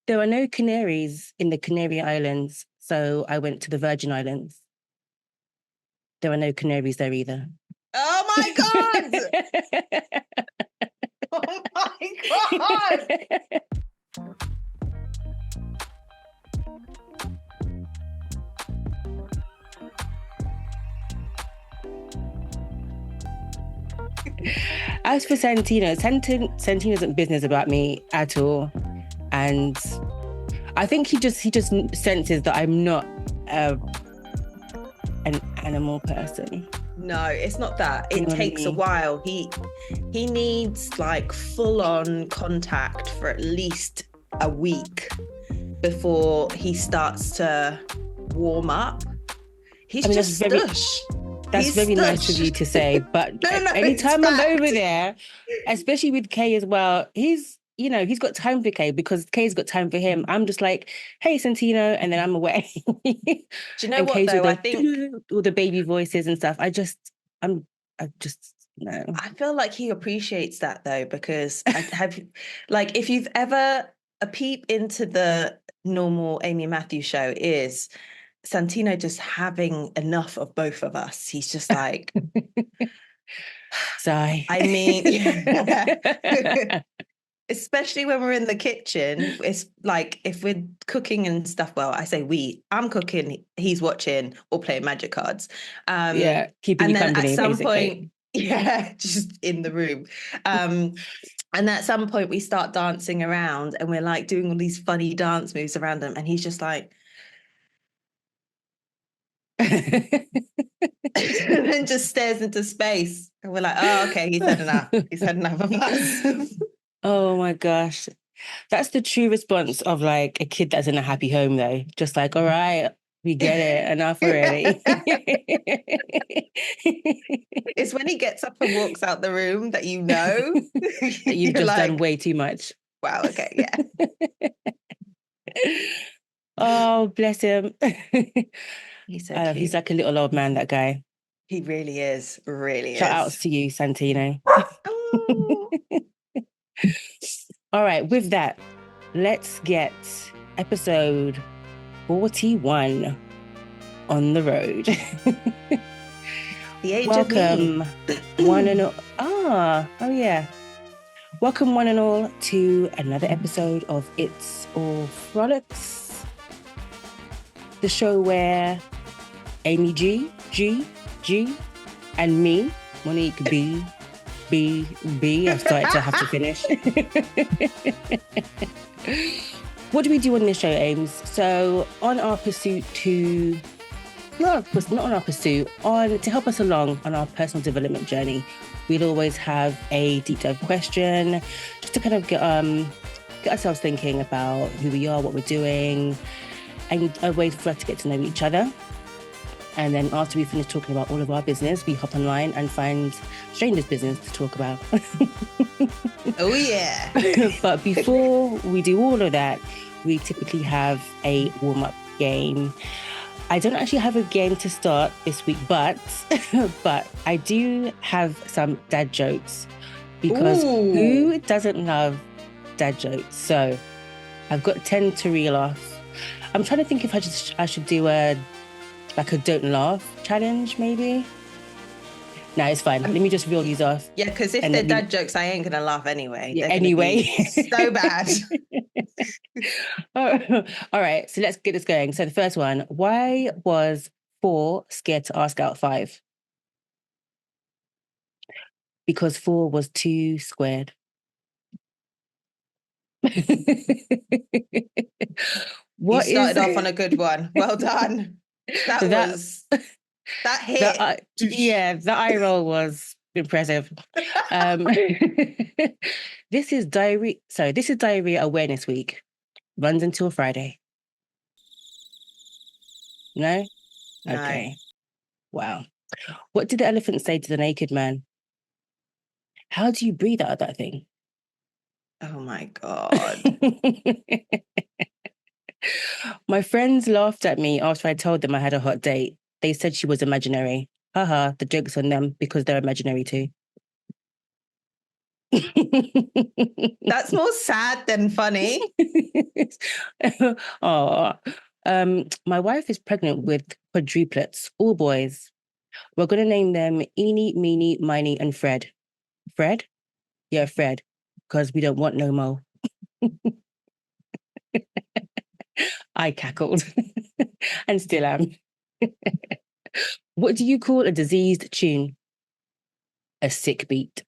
There are no Canaries in the Canary Islands, so I went to the Virgin Islands. There are no Canaries there either. Oh my God! Oh my God! As for Santino isn't business about me at all. And I think he just senses that I'm not an animal person. No, it's not that. It You know what I takes a mean? while. He needs like full-on contact for at least a week before he starts to warm up. He's just stush. That's He's very nice stush. of you to say. But No, anytime it's I'm over fact. there, especially with Kay as well, he's got time for Kay because Kay's got time for him. I'm just like, hey, Santino, and then I'm away. Do you know And what Kay's though? I think all the baby voices and stuff. I just no. I feel like he appreciates that though, because I have like if you've ever a peep into the normal Amy Matthews show is Santino just having enough of both of us. He's just like, Sigh. I mean, yeah. Especially when we're in the kitchen, it's like if we're cooking and stuff. Well, I say I'm cooking, he's watching or playing magic cards. Yeah, keeping And you then at company, some basically. point, yeah, just in the room. And at some point we start dancing around and we're like doing all these funny dance moves around him. And he's just like, and then just stares into space. And we're like, oh, okay, he's had enough. He's had enough of us. Oh my gosh. That's the true response of like a kid that's in a happy home though. Just like, all right, we get it. Enough already. It's when he gets up and walks out the room that you know. That you've You're just like, done way too much. wow, okay, yeah. Oh, bless him. He's so cute. He's like a little old man, that guy. He really is, really Shout is. outs to you, Santino. Oh. All right, with that, let's get episode 41 on the road. The age Welcome, of one and all. Oh yeah. Welcome, one and all, to another episode of It's All Frolics, the show where Amy G, and me, Monique B. I've started to have to finish. What do we do on this show, Ames? So on our pursuit to... not on our pursuit, to help us along on our personal development journey, we'd always have a deep dive question just to kind of get ourselves thinking about who we are, what we're doing, and a way for us to get to know each other. And then after we finish talking about all of our business, we hop online and find strangers' business to talk about. Oh, yeah. But before we do all of that, we typically have a warm-up game. I don't actually have a game to start this week, but I do have some dad jokes because who doesn't love dad jokes? So I've got 10 to reel off. I'm trying to think if I should do a don't laugh challenge, maybe. No, it's fine. Let me just reel these off. Yeah, because if they're dad jokes, I ain't gonna laugh anyway. Yeah, anyway, so bad. All right, so let's get this going. So the first one: why was 4 scared to ask out 5? Because 4 was too squared. You started off on a good one. Well done. That hit. The eye roll was impressive. This is Diarrhea Awareness Week. Runs until Friday. No? Okay. No. Wow. What did the elephant say to the naked man? How do you breathe out of that thing? Oh my God. My friends laughed at me after I told them I had a hot date. They said she was imaginary. Haha, the joke's on them because they're imaginary too. That's more sad than funny. Oh, my wife is pregnant with quadruplets, all boys. We're gonna name them Eeny, Meeny, Miny, and Fred. Fred? Yeah, Fred, because we don't want no more. I cackled and still am. What do you call a diseased tune? A sick beat.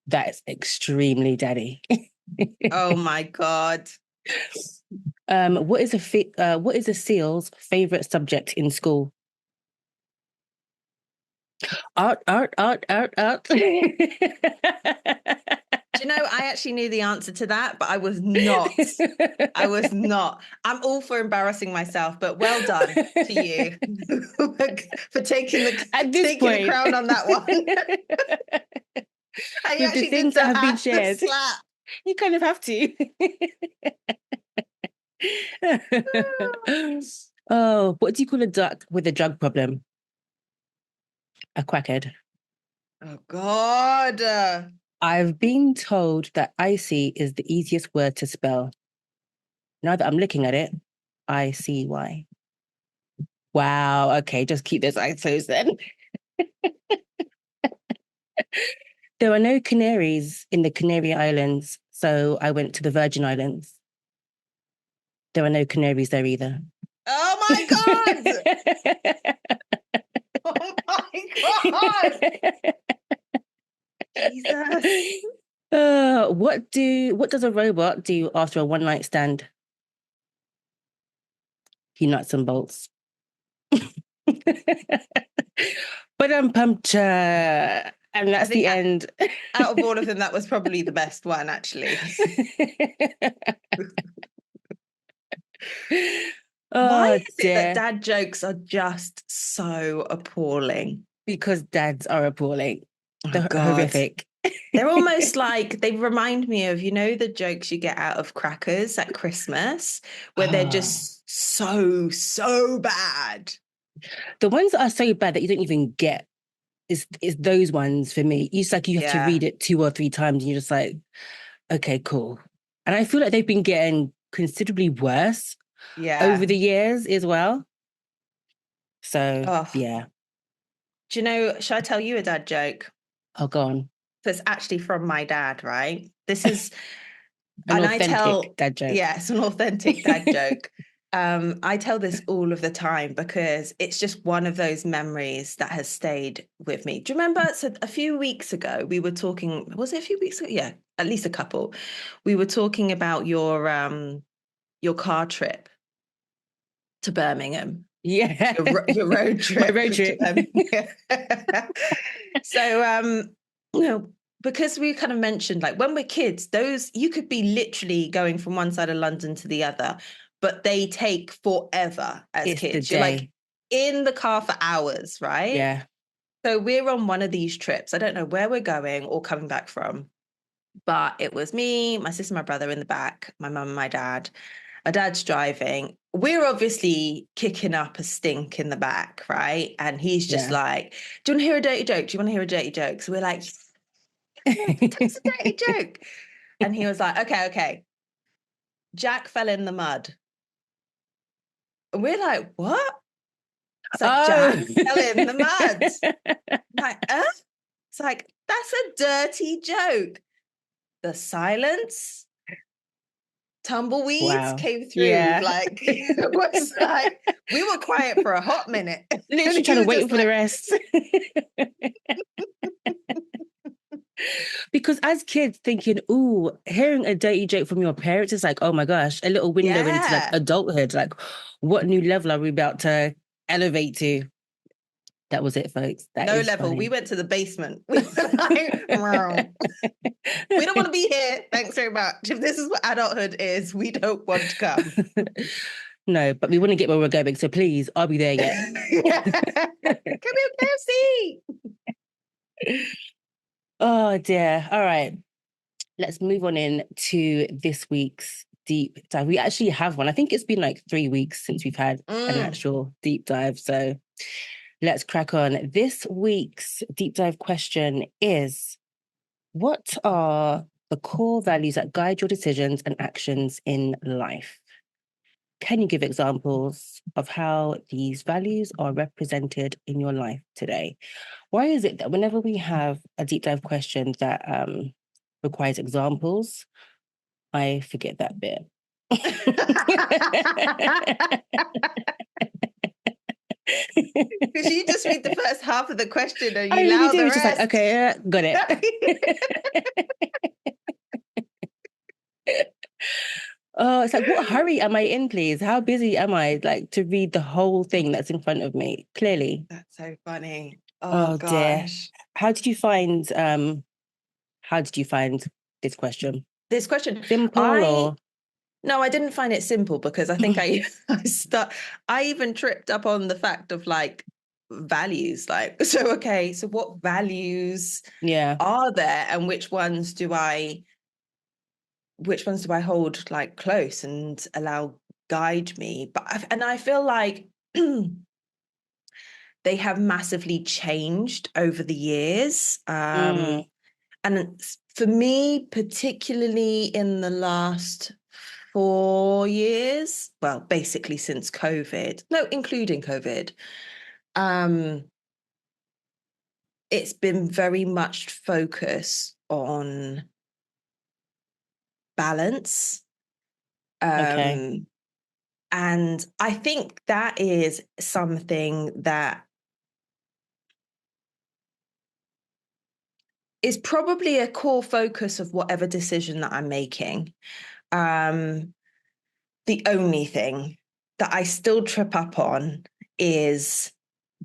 That is extremely daddy. Oh my God. What is a seal's favorite subject in school? Art, art, art, art, art. Do you know, I actually knew the answer to that, but I was not. I was not. I'm all for embarrassing myself, but well done to you for taking At this taking the point, crown on that one. And you with the actually did things that have been the shared, slap. you kind of have to. Oh, what do you call a duck with a drug problem? A quackhead. Oh God. I've been told that icy is the easiest word to spell. Now that I'm looking at it, I see why. Wow. Okay, just keep those eyes closed then. There are no canaries in the Canary Islands, so I went to the Virgin Islands. There are no canaries there either. Oh my God. Oh my God. Jesus. What does a robot do after a one night stand? He nuts and bolts. But I'm pumped. And I that's think the end. out of all of them, that was probably the best one, actually. Why Oh is it that dear. dad jokes are just so appalling? Because dads are appalling. Oh They're God. horrific. They're almost like they remind me of, the jokes you get out of crackers at Christmas, where they're Ah. just so, so bad. The ones that are so bad that you don't even get is those ones for me. It's like you have to Yeah. read it 2 or 3 times and you're just like, okay, cool. And I feel like they've been getting considerably worse over Yeah. the years as well. So Oh, yeah. do you know, should I tell you a dad joke? Oh, go on. So it's actually from my dad, right? This is, An and I authentic tell, dad joke. yeah, it's an authentic dad joke. I tell this all of the time because it's just one of those memories that has stayed with me. Do you remember? So a few weeks ago, we were talking, was it a few weeks ago? Yeah, at least a couple. We were talking about your car trip to Birmingham. Yeah. Your road My trip road to trip. Birmingham. So you know, because we kind of mentioned like when we're kids, those you could be literally going from one side of London to the other, but they take forever as It's the kids. You're like day. in the car for hours, right? Yeah. So we're on one of these trips. I don't know where we're going or coming back from, but it was me, my sister, my brother in the back, my mum and my dad. My dad's driving. We're obviously kicking up a stink in the back, right? And he's just Yeah. like, do you want to hear a dirty joke? Do you want to hear a dirty joke? So we're like, yeah, tell us a dirty joke. And he was like, okay. Jack fell in the mud. And we're like, what? It's like, Oh. Jack fell in the mud. I'm like, It's like, that's a dirty joke. The silence, tumbleweeds Wow. came through. Yeah. Like, it was like, we were quiet for a hot minute. Literally And he trying to was wait just for the like, rest. Because as kids thinking, ooh, hearing a dirty joke from your parents is like, oh my gosh, a little window into like yeah, adulthood. Like, what new level are we about to elevate to? That was it, folks. That no is level. We funny. went to the basement. We were like, "Meow. We don't want to be here. Thanks very much. If this is what adulthood is, we don't want to come. No, but we want to get where we're going. So please, I'll be there yet. Yeah. Come here, KFC. Oh dear. All right. Let's move on in to this week's deep dive. We actually have one. I think it's been like 3 weeks since we've had an actual deep dive. So let's crack on. This week's deep dive question is: What are the core values that guide your decisions and actions in life? Can you give examples of how these values are represented in your life today? Why is it that whenever we have a deep dive question that requires examples, I forget that bit? Because you just read the first half of the question and I you really allow do. the It's just like, rest. okay, got it. Oh, it's like, what hurry am I in, please? How busy am I, like, to read the whole thing that's in front of me? Clearly. That's so funny. Oh Oh dear. gosh. How did you find how did you find this question? This question, Simple I or no, I didn't find it simple because I think I even tripped up on the fact of like values. Like, so okay, so what values yeah, are there and which ones do I hold like close and allow guide me? And I feel like they have massively changed over the years. mm, And for me, particularly in the last 4 years, well, basically since COVID, no, including COVID, um, it's been very much focus on balance. okay. Um, and I think that is something that is probably a core focus of whatever decision that I'm making. Um, the only thing that I still trip up on is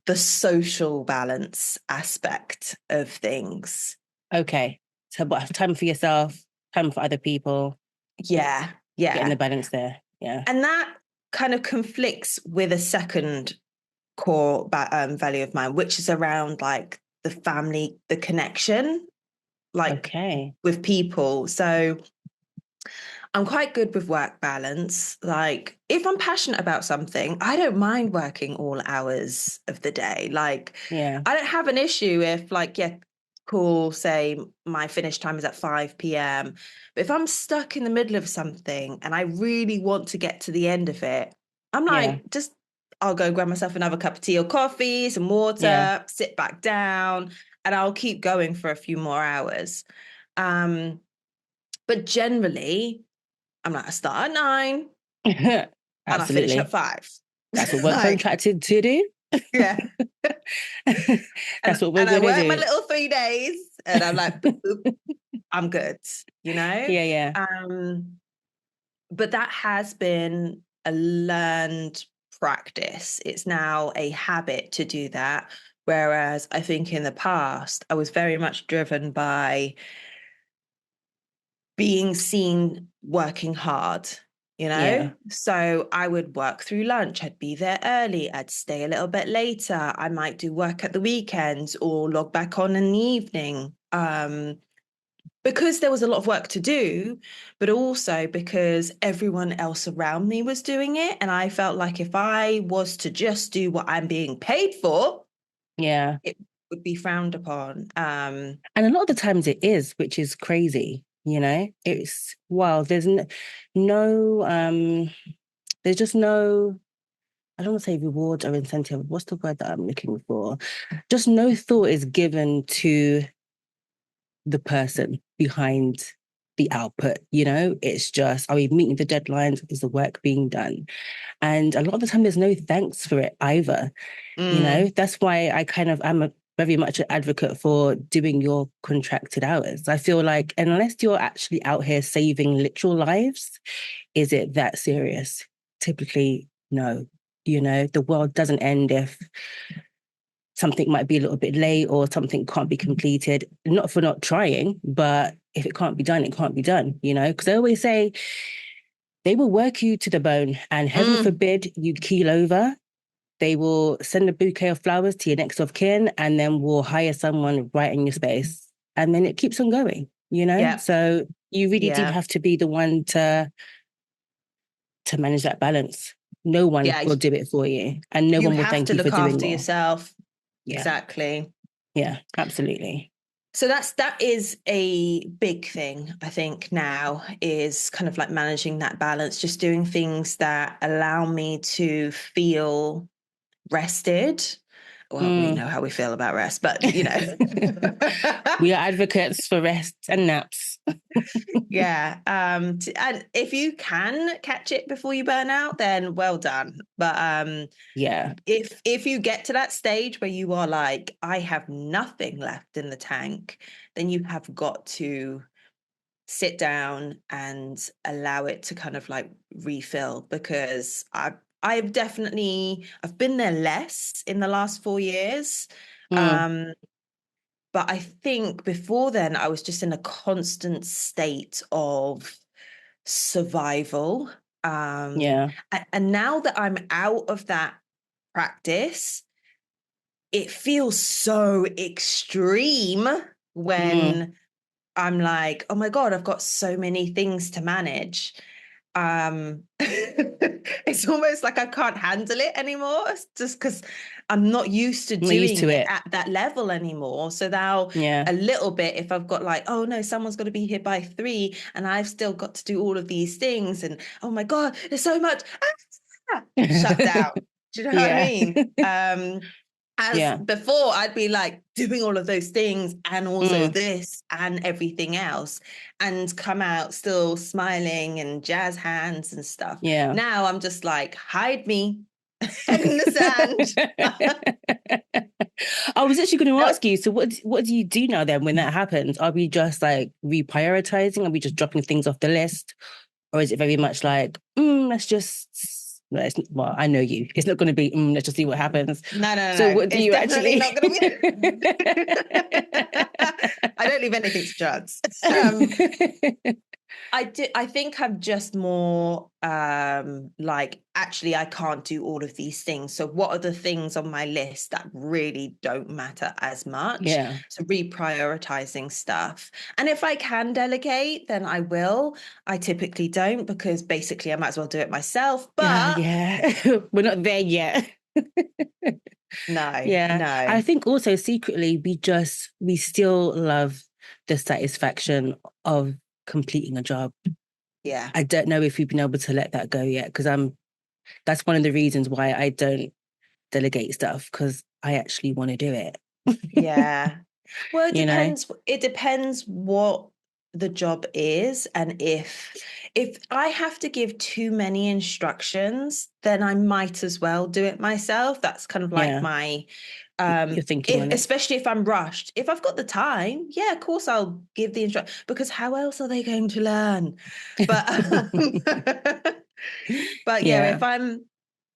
the social balance aspect of things. Okay. So what time for yourself, time for other people, Yeah, getting the yeah. balance there. Yeah. And that kind of conflicts with a second core value of mine, which is around like the family, the connection, like Okay. with people. So I'm quite good with work balance. Like, if I'm passionate about something, I don't mind working all hours of the day. Like, Yeah. I don't have an issue if, like, yeah, cool, say my finish time is at 5 p.m. But if I'm stuck in the middle of something and I really want to get to the end of it, I'm Yeah. like, just, I'll go grab myself another cup of tea or coffee, some Yeah. water, sit back down, and I'll keep going for a few more hours. Um, but generally, I'm like, I start at 9 and I finish at Absolutely. 5. That's what we're Like, contracted to do. yeah. That's And what we're and I gonna work my do. little 3 days and I'm like, boop, boop, I'm good, you know? Yeah, yeah. Um, but that has been a learned practice. It's now a habit to do that. Whereas I think in the past, I was very much driven by being seen working hard, you know? Yeah. So I would work through lunch, I'd be there early, I'd stay a little bit later, I might do work at the weekends or log back on in the evening. Because there was a lot of work to do, but also because everyone else around me was doing it. And I felt like if I was to just do what I'm being paid for, Yeah. it would be frowned upon. And a lot of the times it is, which is crazy, you know? It's well, no there's just no I don't want to say reward or incentive. What's the word that I'm looking for? Just no thought is given to the person behind the output, you know? It's just, are we meeting the deadlines? Is the work being done? And a lot of the time there's no thanks for it either. You know, mm, that's why I'm very much an advocate for doing your contracted hours. I feel like unless you're actually out here saving literal lives, is it that serious? Typically, no. You know, the world doesn't end if something might be a little bit late or something can't be completed. Not for not trying, but if it can't be done, it can't be done, you know? Because I always say they will work you to the bone and heaven mm, forbid you keel over, they will send a bouquet of flowers to your next of kin and then will hire someone right in your space. And then it keeps on going, you know? yeah, So you really do yeah, have to be the one to manage that balance. No one yeah. will do it for you. And no You one will have thank to you for look doing after more. yourself. Yeah. Exactly. Yeah. Absolutely. So that is a big thing, I think, now is kind of like managing that balance, just doing things that allow me to feel rested. Well, we Mm. know how we feel about rest, but you know. We are advocates for rest and naps. Yeah. And if you can catch it before you burn out, then well done. But Yeah. if you get to that stage where you are like, I have nothing left in the tank, then you have got to sit down and allow it to kind of like refill, because I've been there less in the last 4 years. Mm. Um, but I think before then I was just in a constant state of survival. Yeah. And now that I'm out of that practice, it feels so extreme Mm. when I'm like, oh my God, I've got so many things to manage. It's almost like I can't handle it anymore. It's just because I'm not used to I'm not used doing to it it. at that level anymore. So now Yeah. a little bit, if I've got like, oh no, someone's got to be here by 3 and I've still got to do all of these things, and oh my God, there's so much. Shut down. Do you know what I Yeah. mean? As Yeah. before, I'd be like doing all of those things and also Mm. this and everything else, and come out still smiling and jazz hands and stuff. Yeah. Now I'm just like, hide me, head in the sand. I was actually going to No, ask you, so what do you do now then when that happens? Are we just like reprioritizing? Are we just dropping things off the list? Or is it very much like, let's just, no, well, I know you. It's not going to be, let's just see what happens. no, no, So no. what do It's you definitely actually? not going to be. I don't leave anything to chance. I think I'm just more like, actually I can't do all of these things. So what are the things on my list that really don't matter as much? Yeah. So reprioritizing stuff. And if I can delegate, then I will. I typically don't, because basically I might as well do it myself. Yeah, But yeah. We're not there yet. no, Yeah. I no. think also secretly we still love the satisfaction of completing a job. Yeah. I don't know if we've been able to let that go yet, because that's one of the reasons why I don't delegate stuff, because I actually want to do it. Yeah. Well, it You know? depends. It depends what the job is, and if I have to give too many instructions, then I might as well do it myself. That's kind of like Yeah. my You're thinking if on it. especially if I'm rushed. If I've got the time, yeah, of course I'll give the instruction, because how else are they going to learn? But but yeah, Yeah.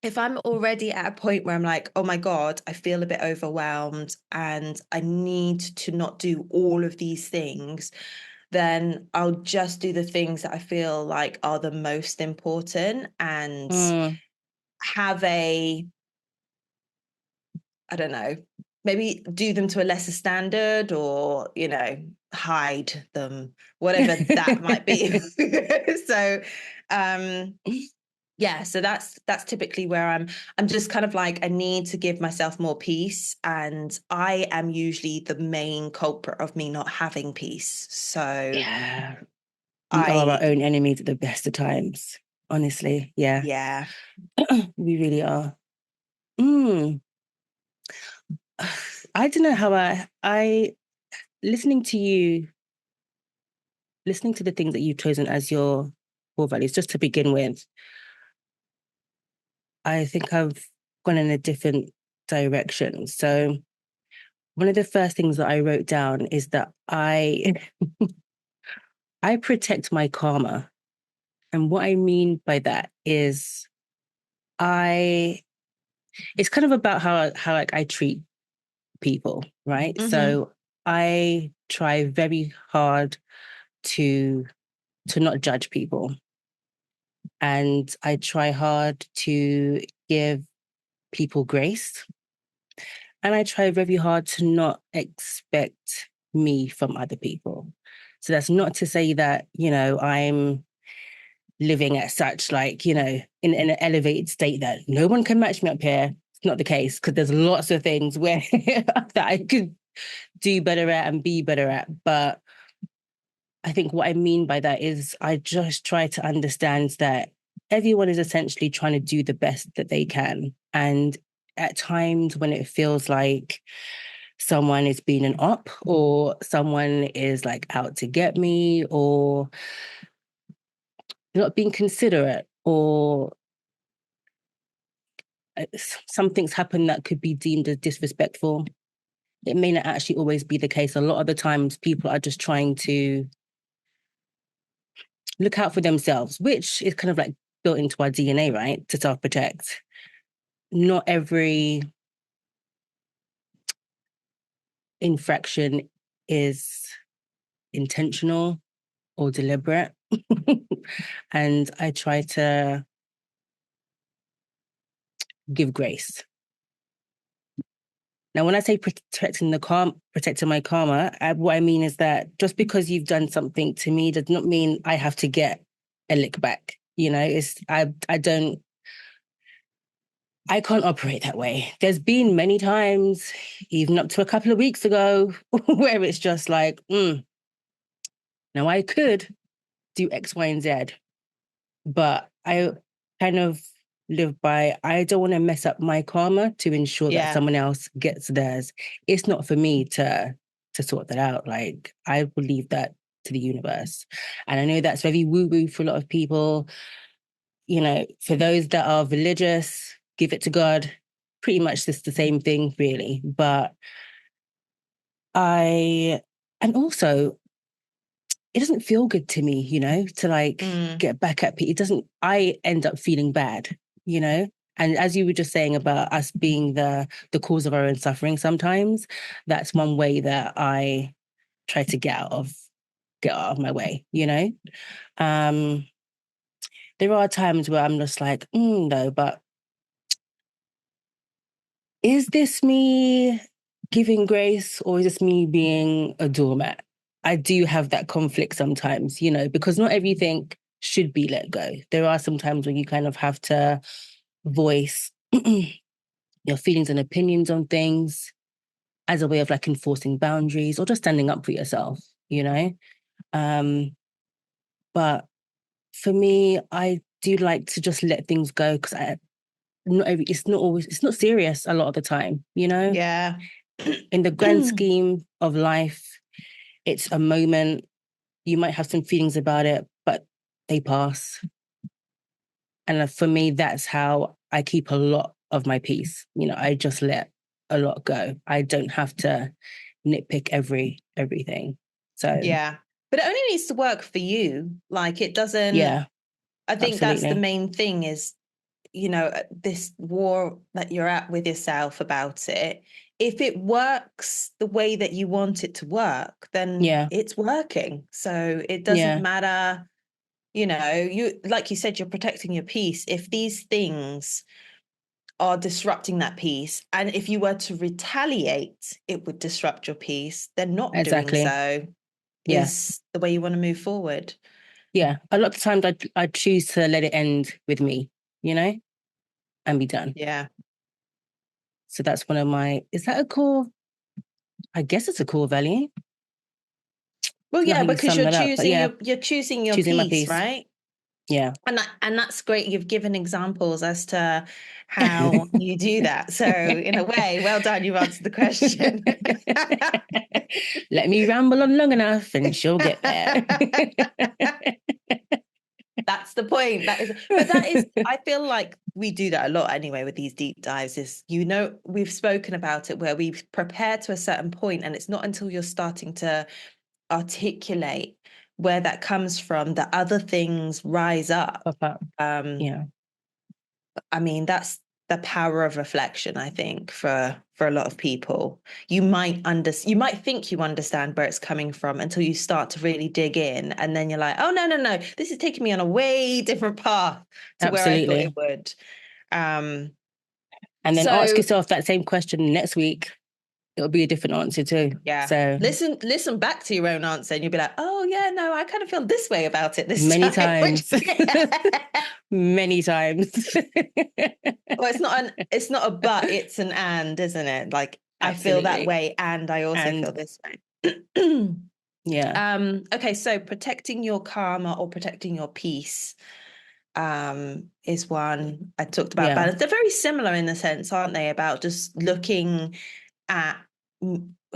if I'm already at a point where I'm like, oh my God, I feel a bit overwhelmed and I need to not do all of these things, then I'll just do the things that I feel like are the most important, and Mm. have I don't know, maybe do them to a lesser standard, or, hide them, whatever that might be. So, um, yeah, so that's typically where I'm just kind of like, I need to give myself more peace, and I am usually the main culprit of me not having peace. So Yeah. We are our I own enemies at the best of times. Honestly. Yeah. yeah. We really are. Mm. I don't know how I listening to you, listening to the things that you've chosen as your core values, just to begin with, I think I've gone in a different direction. So one of the first things that I wrote down is that I protect my karma. And what I mean by that is I it's kind of about how like I treat people, right? Mm-hmm. So I try very hard to not judge people, and I try hard to give people grace, and I try very hard to not expect me from other people. So that's not to say that, I'm living at such like, in an elevated state that no one can match me up here. It's not the case, because there's lots of things where that I could do better at and be better at. But I think what I mean by that is I just try to understand that everyone is essentially trying to do the best that they can. And at times when it feels like someone is being an op or someone is like out to get me or not being considerate or something's happened that could be deemed as disrespectful, it may not actually always be the case. A lot of the times people are just trying to look out for themselves, which is kind of like built into our DNA, right? To self-protect. Not every infraction is intentional or deliberate. And I try to give grace. Now, when I say protecting my karma, what I mean is that just because you've done something to me does not mean I have to get a lick back. You know, I can't operate that way. There's been many times, even up to a couple of weeks ago, where it's just like, now I could do X, Y, and Z, but I kind of live by, I don't want to mess up my karma to ensure that someone else gets theirs. It's not for me to sort that out. Like, I will leave that to the universe. And I know that's very woo-woo for a lot of people. You know, for those that are religious, give it to God. Pretty much just the same thing, really. But and also, it doesn't feel good to me, you know, to like get back at people. It doesn't, I end up feeling bad, you know? And as you were just saying about us being the cause of our own suffering sometimes, that's one way that I try to get out of my way, you know? There are times where I'm just like, no, but is this me giving grace or is this me being a doormat? I do have that conflict sometimes, you know, because not everything should be let go. There are some times when you kind of have to voice your feelings and opinions on things as a way of like enforcing boundaries or just standing up for yourself, you know? But for me, I do like to just let things go because it's not serious a lot of the time, you know? Yeah. In the grand scheme of life, it's a moment. You might have some feelings about it, but they pass. And for me, that's how I keep a lot of my peace. You know, I just let a lot go. I don't have to nitpick everything. So yeah. But it only needs to work for you. Like it doesn't, yeah, I think that's the absolutely. main thing is, you know, this war that you're at with yourself about it. If it works the way that you want it to work, then Yeah, it's working. So it doesn't yeah, matter, you know, you, like you said, you're protecting your peace. If these things are disrupting that peace, and if you were to retaliate, it would disrupt your peace, then not doing exactly. so Yeah, is the way you want to move forward. yeah. A lot of times I choose to let it end with me, you know, and be done. Yeah. So that's one of my, is that a core? I guess it's a core value. Well, Don't know yeah, how you because sum that up, but yeah, you're choosing your choosing my peace, peace. right? Yeah. And that's great. You've given examples as to how you do that. So in a way, well done. You've answered the question. Let me ramble on long enough and she'll get there. That's the point. But that is, I feel like we do that a lot anyway with these deep dives is, you know, we've spoken about it where we've prepared to a certain point and it's not until you're starting to articulate where that comes from that other things rise up. Pop up. Yeah, I mean, that's the power of reflection, I think, for a lot of people. You might think you understand where it's coming from until you start to really dig in. And then you're like, oh no, this is taking me on a way different path to where I thought absolutely. it would. Um, And then ask so yourself that same question next week. It'll be a different answer too. yeah. So Listen back to your own answer and you'll be like, oh yeah, no, I kind of feel this way about it this many time. times, many times. Well, it's not a but, it's an and, isn't it? Like I feel that Absolutely. way, and I also And feel this way. yeah, Okay, so protecting your karma or protecting your peace is one. I talked about yeah, balance. They're very similar in the sense, aren't they? About just looking at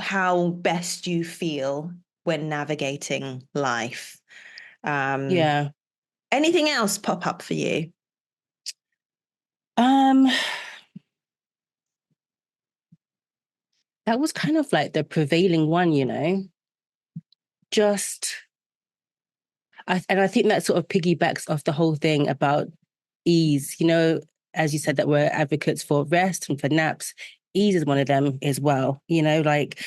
how best you feel when navigating life. Um, yeah. Anything else pop up for you? Um, that was kind of like the prevailing one, you know. Just and I think that sort of piggybacks off the whole thing about ease, you know, as you said, that we're advocates for rest and for naps. Ease is one of them as well, you know, like,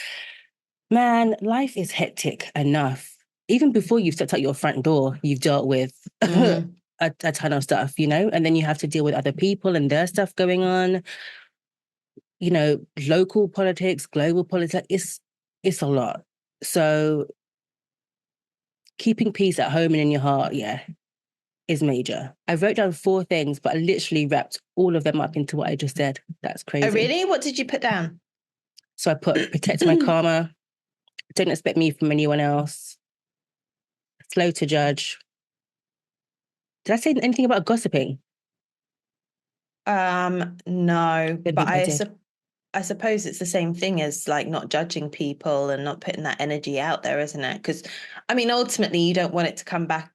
man, life is hectic enough. Even before you've stepped out your front door, you've dealt with Mm-hmm. a ton of stuff, you know, and then you have to deal with other people and their stuff going on, you know, local politics, global politics. It's a lot. So keeping peace at home and in your heart, yeah, is major. I wrote down 4 things, but I literally wrapped all of them up into what I just said. That's Oh, crazy. really? What did you put down? So I put protect my karma, don't expect me from anyone else, slow to judge. Did I say anything about gossiping? No, Don't but think I did. I suppose it's the same thing as like not judging people and not putting that energy out there, isn't it? Because I mean, ultimately, you don't want it to come back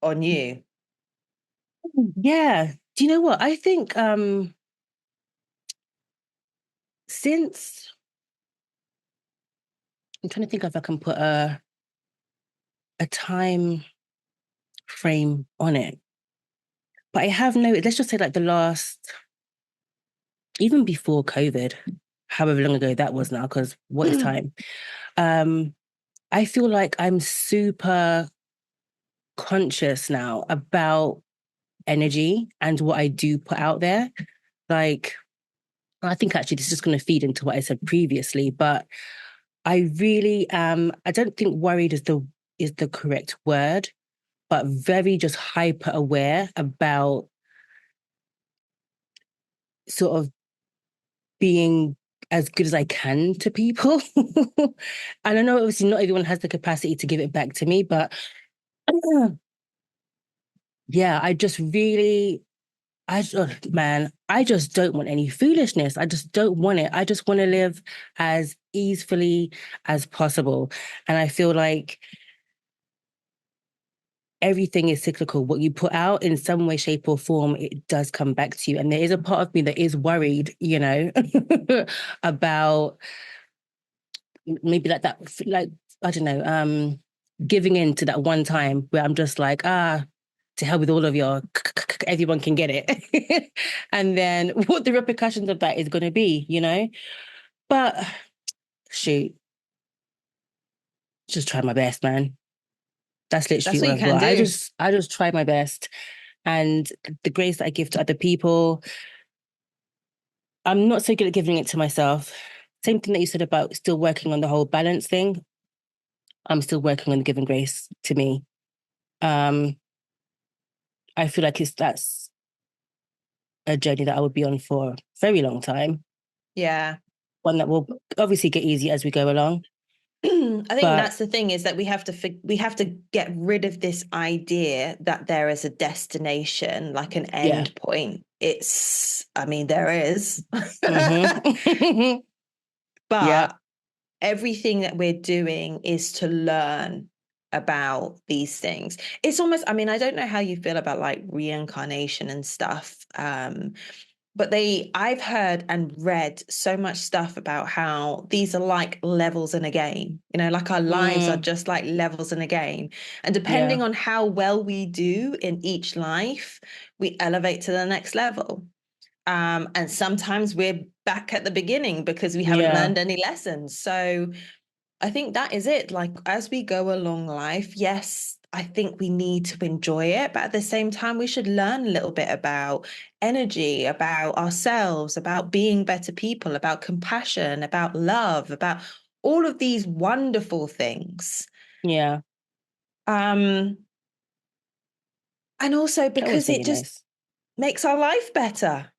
on you. Yeah. Do you know what? I think since I'm trying to think if I can put a time frame on it. But I have noticed, let's just say like the last, even before COVID, however long ago that was now, because what is time? Um, I feel like I'm super conscious now about energy and what I do put out there. Like, I think actually this is just going to feed into what I said previously, but I really am, I don't think worried is the correct word, but very just hyper aware about sort of being as good as I can to people. And I know obviously not everyone has the capacity to give it back to me, but yeah, I just really, man, I just don't want any foolishness. I just don't want it. I just want to live as easily as possible. And I feel like everything is cyclical. What you put out in some way, shape, or form, it does come back to you. And there is a part of me that is worried, you know, about maybe like that, like, I don't know, giving in to that one time where I'm just like, to hell with all of your, everyone can get it. And then what the repercussions of that is going to be, you know? But shoot, just try my best, man. That's That's literally what all you I've can got. do. I just try my best. And the grace that I give to other people, I'm not so good at giving it to myself. Same thing that you said about still working on the whole balance thing. I'm still working on giving grace to me. Um, I feel like that's a journey that I would be on for a very long time. Yeah. One that will obviously get easier as we go along. I think But that's the thing, is that we have to get rid of this idea that there is a destination, like an yeah. end point. I mean, there is, Mm-hmm. Yeah. but everything that we're doing is to learn about these things. It's almost, I mean, I don't know how you feel about like reincarnation and stuff. But I've heard and read so much stuff about how these are like levels in a game, you know, like our lives are Mm, just like levels in a game. And yeah. depending on how well we do in each life, we elevate to the next level. And sometimes we're back at the beginning because we haven't Yeah. learned any lessons. So I think that is it. Like, as we go along life, yes, I think we need to enjoy it, but at the same time, we should learn a little bit about energy, about ourselves, about being better people, about compassion, about love, about all of these wonderful things. Yeah. Um, and also That was because it really just nice. makes our life better.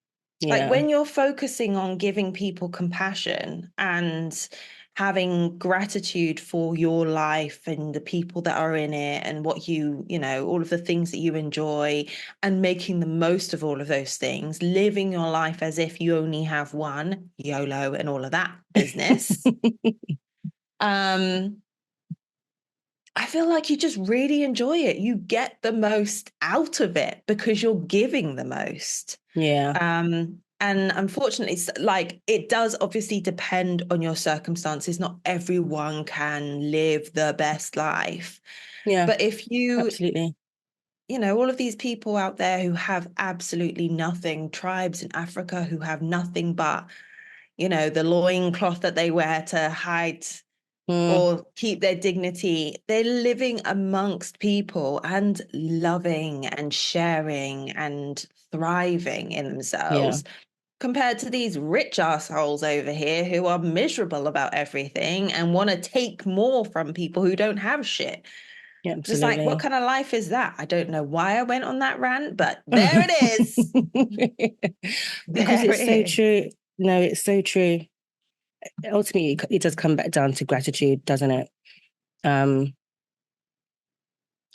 Like Yeah. when you're focusing on giving people compassion and having gratitude for your life and the people that are in it and what you know, all of the things that you enjoy and making the most of all of those things, living your life as if you only have one, YOLO and all of that business. Um, I feel like you just really enjoy it. You get the most out of it because you're giving the most. Yeah. And unfortunately, like it does obviously depend on your circumstances. Not everyone can live the best life. Yeah. But if Absolutely. you know, all of these people out there who have absolutely nothing, tribes in Africa who have nothing but, you know, the loincloth that they wear to hide Mm, or keep their dignity. They're living amongst people and loving and sharing and thriving in yeah. themselves compared to these rich assholes over here who are miserable about everything and want to take more from people who don't have shit. Yeah. Just like, what Absolutely. kind of life is that? I don't know why I went on that rant, but there it is. Because There it's it so is. true. No, it's so true. Ultimately, it does come back down to gratitude, doesn't it? Um,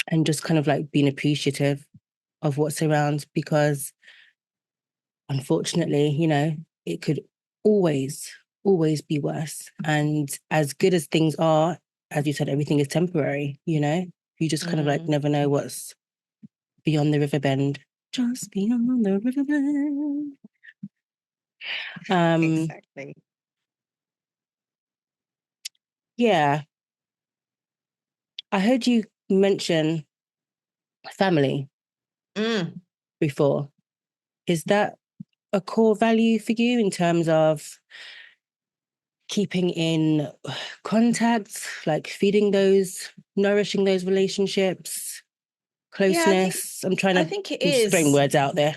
and just kind of like being appreciative of what's around because unfortunately, you know, it could always, always be worse. And as good as things are, as you said, everything is temporary, you know? You just kind of like Mm, never know what's beyond the river bend. Just beyond the river bend. Um, exactly. yeah. I heard you mention family Mm. before. Is that a core value for you in terms of keeping in contact, like feeding those, nourishing those relationships, Yeah, closeness? I'm trying I to, think it I'm just throwing is. words out there.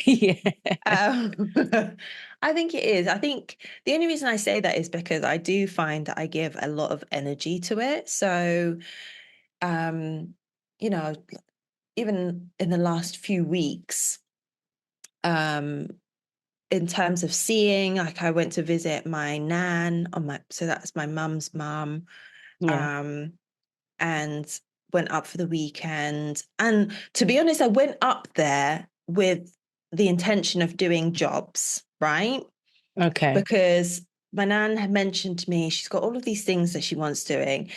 Yeah. Um, I think it is. I think the only reason I say that is because I do find that I give a lot of energy to it. So, um, you know, even in the last few weeks, um, in terms of seeing, like I went to visit my nan on my, so that's my mum's mum, Yeah. um, and went up for the weekend. And to be honest, I went up there with the intention of doing jobs, right? Okay. Because my nan had mentioned to me she's got all of these things that she wants doing,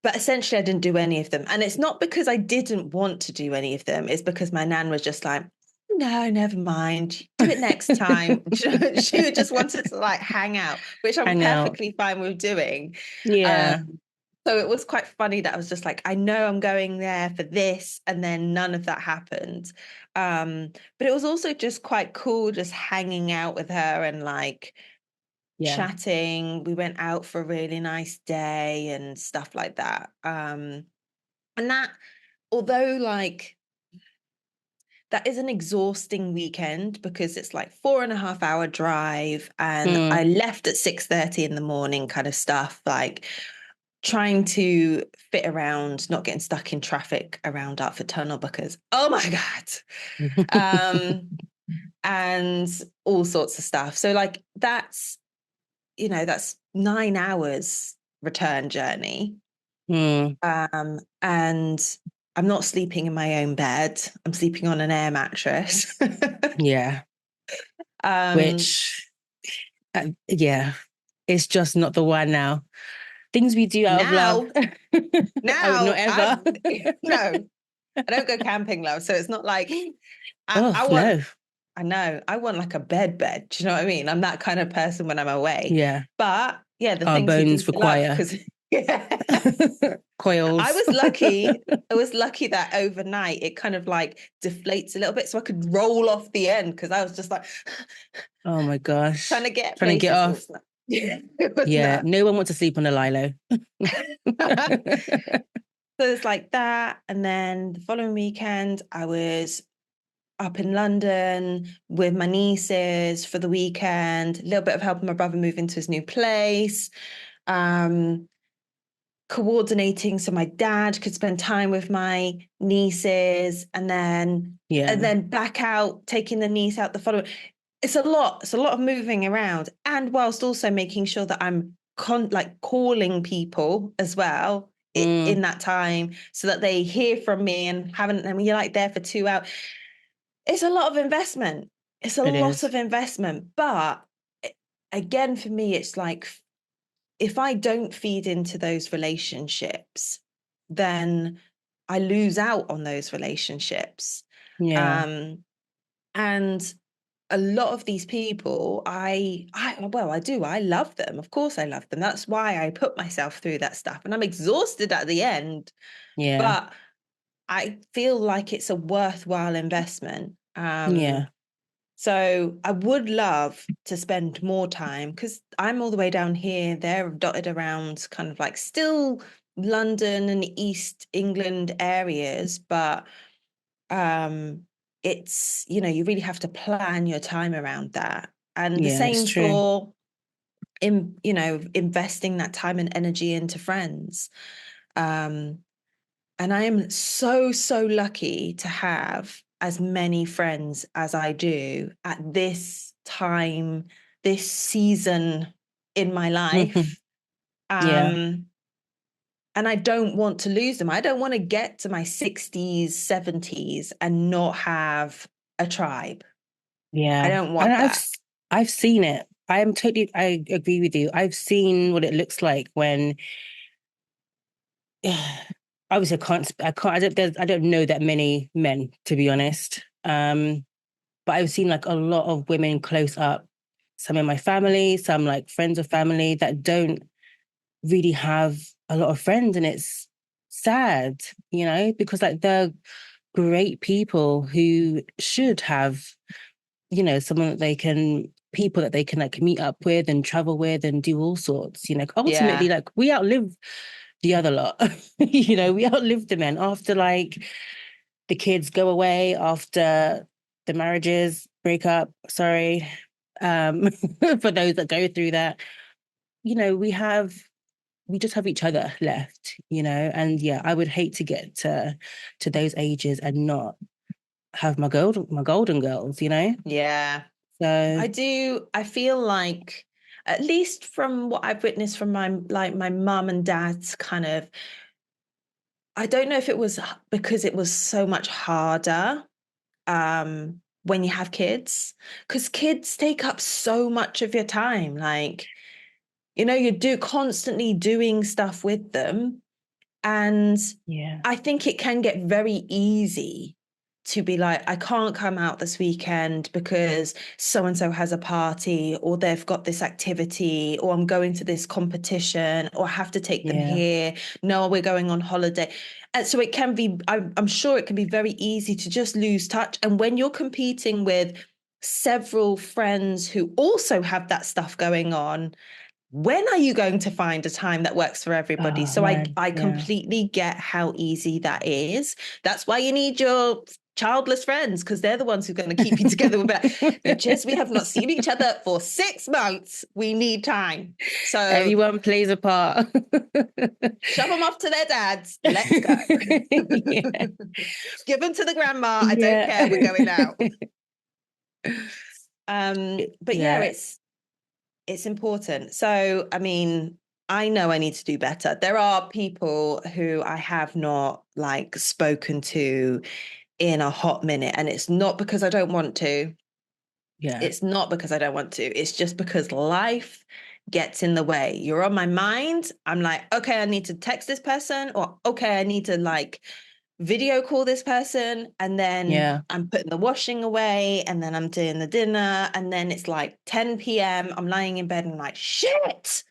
but essentially I didn't do any of them. And it's not because I didn't want to do any of them, it's because my nan was just like, no, never mind, do it next time. She just wanted to like hang out, which I'm Hang out. perfectly fine with doing. Yeah. um, so it was quite funny that I was just like, I know I'm going there for this, and then none of that happened. But it was also just quite cool just hanging out with her and like Yeah. chatting. We went out for a really nice day and stuff like that. And that, although like that is an exhausting weekend because it's like 4.5 hour drive and I Mm. left at 6:30 in the morning kind of stuff, like trying to fit around, not getting stuck in traffic around Dartford Tunnel because oh my God. And all sorts of stuff. So like that's, you know, that's 9 hours return journey. Mm. And I'm not sleeping in my own bed. I'm sleeping on an air mattress. Yeah. um, Which, yeah, it's just not the one now. Things we do out of love. now, Oh, not now ever. I've no, I don't go camping, love. So it's not like Oh, I want. no. I know I want like a bed. Do you know what I mean? I'm that kind of person when I'm away. Yeah. But yeah, the Our things we do bones for love require because yeah. I coils. was lucky. I was lucky that overnight it kind of like deflates a little bit so I could roll off the end because I was just like Oh my trying gosh. to get Trying to get places. It off. was not. Yeah, it was Yeah. not. No one wants to sleep on a lilo. So it's like that. And then the following weekend, I was up in London with my nieces for the weekend, a little bit of helping my brother move into his new place. Um, coordinating so my dad could spend time with my nieces, and Yeah. then back out, taking the niece out the following. It's a lot. It's a lot of moving around, and whilst also making sure that I'm like calling people as well in Mm, that time so that they hear from me and haven't. And you're like there for 2 hours. It's a lot of investment. It's a it lot is. of investment, but again, for me, it's like if I don't feed into those relationships, then I lose out on those relationships. Yeah. Um, and a lot of these people, I do. I love them. Of course, I love them. That's why I put myself through that stuff, and I'm exhausted at the end. Yeah. But I feel like it's a worthwhile investment. Yeah. So I would love to spend more time because I'm all the way down here. They're dotted around kind of like still London and East England areas, but um it's, you really have to plan your time around that. And the Yeah, it's same true. for investing that time and energy into friends. Um and I am so, so lucky to have as many friends as I do at this time, this season in my life. Yeah. Um, and I don't want to lose them. I don't want to get to my 60s, 70s and not have a tribe. I Yeah. don't And want that. I've seen it. I agree with you. I've seen what it looks like when obviously I don't know that many men, to be honest. But I've seen like a lot of women close up, some in my family, some like friends of family that don't really have a lot of friends. And it's sad, because like they're great people who should have, someone that people that they can like meet up with and travel with and do all sorts, ultimately, Yeah. like we outlive the other lot, we outlive the men after like the kids go away, after the marriages break up. Sorry. For those that go through that, we just have each other left, and yeah, I would hate to get to those ages and not have my golden girls. Yeah. So I do. I feel like, at least from what I've witnessed from my mum and dad's kind of, I don't know if it was because it was so much harder when you have kids, because kids take up so much of your time. Like, you do constantly doing stuff with them. And yeah, I think it can get very easy to be like, I can't come out this weekend because so and so has a party, or they've got this activity, or I'm going to this competition, or I have to take them yeah, here. No, we're going on holiday. And so it can be, I'm sure it can be very easy to just lose touch. And when you're competing with several friends who also have that stuff going on, when are you going to find a time that works for everybody? oh So I man, I yeah. completely get how easy that is. That's why you need your childless friends, because they're the ones who are going to keep you together with that. Bitches, we have not seen each other for 6 months. We need time. So Everyone plays a part. shove them off to their dads. Let's go. Yeah, Give them to the grandma. I don't yeah. care. We're going out. But yeah, Yeah, it's important. So, I mean, I know I need to do better. There are people who I have not like spoken to in a hot minute, and it's not because I don't want to. yeah, It's not because I don't want to. It's just because life gets in the way. You're on my mind. I'm like, okay, I need to text this person, or okay, I need to like video call this person, and then yeah, I'm putting the washing away, and then I'm doing the dinner, and then it's like 10 p.m. I'm lying in bed and I'm like, shit,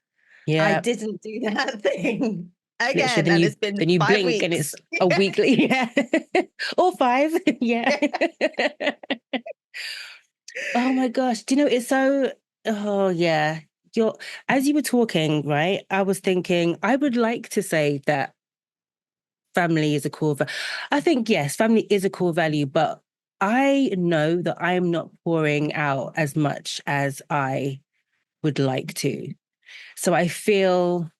I yeah. didn't do that thing Literally, again. then And you it's been then you five blink and weeks. it's a weekly, yeah, or five, yeah. Oh my gosh, do you know it's so? Oh yeah, you're as you were talking, right? I was thinking I would like to say that family is a core value. I think yes, family is a core value, but I know that I'm not pouring out as much as I would like to. So I feel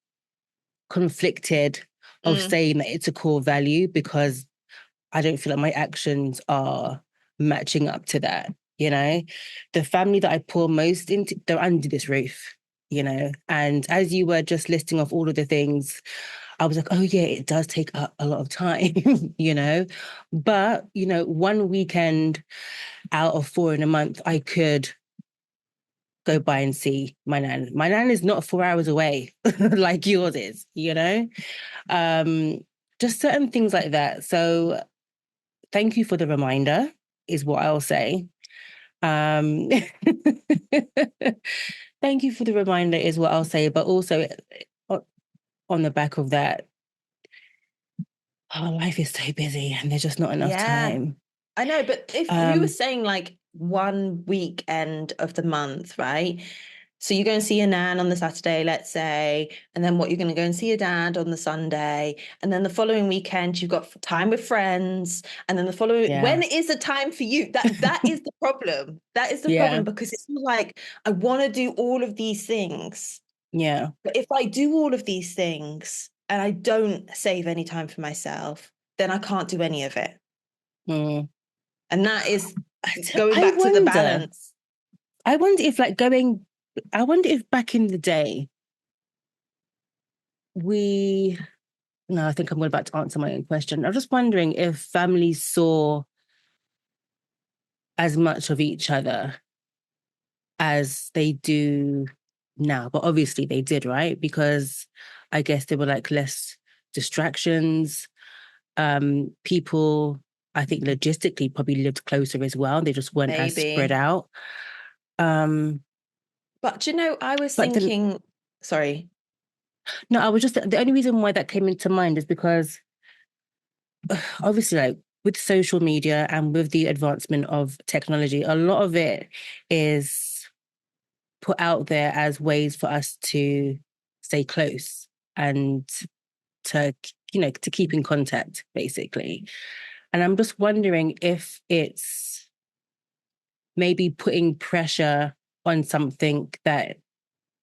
conflicted of Mm. saying that it's a core value because I don't feel like my actions are matching up to that. You know, the family that I pour most into, they're under this roof, you know. And as you were just listing off all of the things, I was like, oh, yeah, it does take a lot of time, you know. But, you know, one weekend out of four in a month, I could go by and see my nan. My nan is not 4 hours away like yours is, you know? Um, just certain things like that. So thank you for the reminder, is what I'll say. Um, thank you for the reminder, is what I'll say. But also, on the back of that, oh, life is so busy and there's just not enough Yeah, time. I know. But if we were saying like one weekend of the month, right? So you go and see your nan on the Saturday, let's say, and then what, you're going to go and see your dad on the Sunday, and then the following weekend you've got time with friends, and then the following, Yeah. when is the time for you? That is the problem. That is the Yeah. problem, because it's like I want to do all of these things, Yeah. but if I do all of these things and I don't save any time for myself, then I can't do any of it. Mm. And that is going I back to the wonder. balance. I wonder if, I wonder if back in the day, we, no, I think I'm about to answer my own question. I'm just wondering if families saw as much of each other as they do now. But obviously they did, right? Because I guess there were like less distractions. People, I think logistically probably lived closer as well. They just weren't as spread Maybe. out. Um, But you know, I was but then, thinking, sorry. no, I was just, the only reason why that came into mind is because obviously, like with social media and with the advancement of technology, a lot of it is put out there as ways for us to stay close and to, you know, to keep in contact, basically. And I'm just wondering if it's maybe putting pressure on something that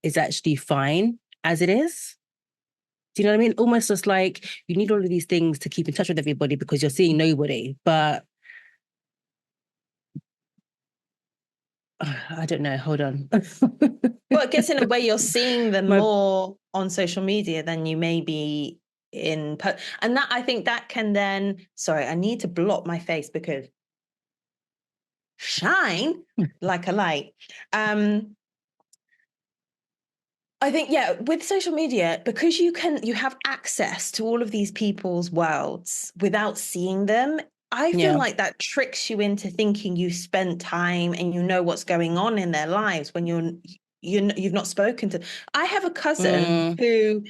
is actually fine as it is. Do you know what I mean? Almost just like you need all of these things to keep in touch with everybody because you're seeing nobody. But I don't know. Hold on. Well, I guess in a way you're seeing them My more on social media than you may be and that, I think that can then, sorry, I need to block my face because shine like a light. I think, yeah, with social media, because you have access to all of these people's worlds without seeing them, I feel yeah. like that tricks you into thinking you spent time and you know what's going on in their lives when you've not spoken to. I have a cousin Mm, who